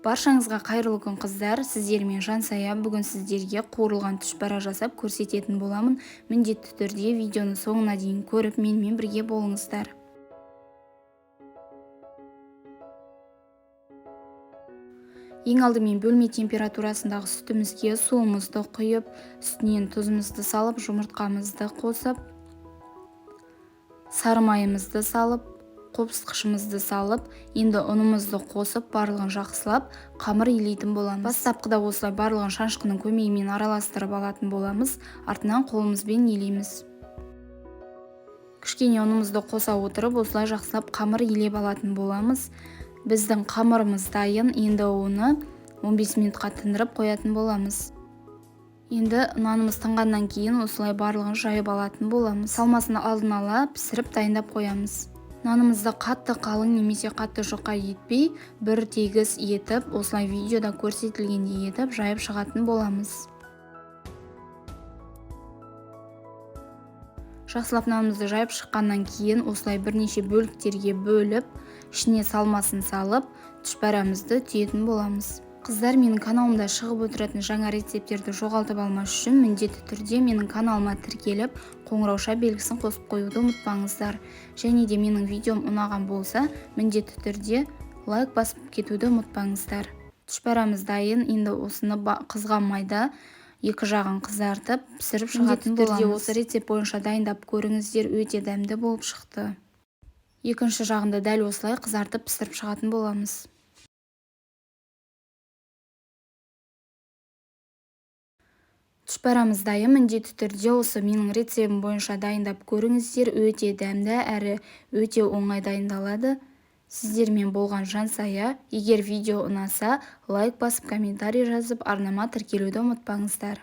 Баршаңызға қайырлы күн қыздар, сіздермен Жансая. Бүгін сіздерге қуырылған түшпәрә жасап көрсететін боламын. Міндетті түрде видеоны соңына дейін көріп, менімен бірге болыңыздар. Ең алдымен бөлме температурасындағы сүтімізге суымызды құйып, үстінен тұзымызды салып, жұмыртқамызды қосып, сары майымызды салып, қопсытқышымызды салып, енді ұнымызды қосып, барлығын жақсылап, қамыр илейтін боламыз. Бастапқыда осылай барлығын шанышқының көмегімен араластырып алатын боламыз, артынан қолымызбен илейміз. Кішкене ұнымызды қоса отырып, осылай жақсылап қамыр илеп алатын боламыз. Біздің қамырымыз дайын, енді оны 15 минутқа тындырып қоятын боламыз. Енді нанымыз тынғаннан кейін осылай барлығын жайып алатын боламыз. Салмасын алдын ала пісіріп дайындап қоямыз. Нанымызды қатты қалың немесе қатты жұқа етпей, бір тегіс етіп, осылай видеода көрсетілгендей етіп жайып шығатын боламыз. Жақсылап нанымызды жайып шыққаннан кейін осылай бірнеше бөліктерге бөліп, ішіне салмасын салып, түшпәрамызды түйетін боламыз. Қыздар, менің каналымда шығып отыратын жаңа рецептерді жоғалтып алмас үшін міндетті түрде менің каналыма тіркеліп, қоңырауша белгісін қосып қоюды ұмытпаңыздар. Және де менің видеом ұнаған болса, міндетті түрде лайк басып кетуді ұмытпаңыздар. Түшпәрамыз дайын, енді осыны қызған майда екі жағын қызартып, пісіріп шығатын боламыз. Осы рецепт бойынша дайындап көріңіздер, өте дәмді болып шықты. Екінші жағында дәл осылай қызартып пісіріп шығатын боламыз. Түшпәрамыз дайын, міндетті түрде осы менің рецептім бойынша дайындап көріңіздер, өте дәмді әрі өте оңай дайындалады. Сіздермен болған Жансая. Егер видео ұнаса, лайк басып, комментарий жазып, арнама тіркелуді ұмытпаңыздар.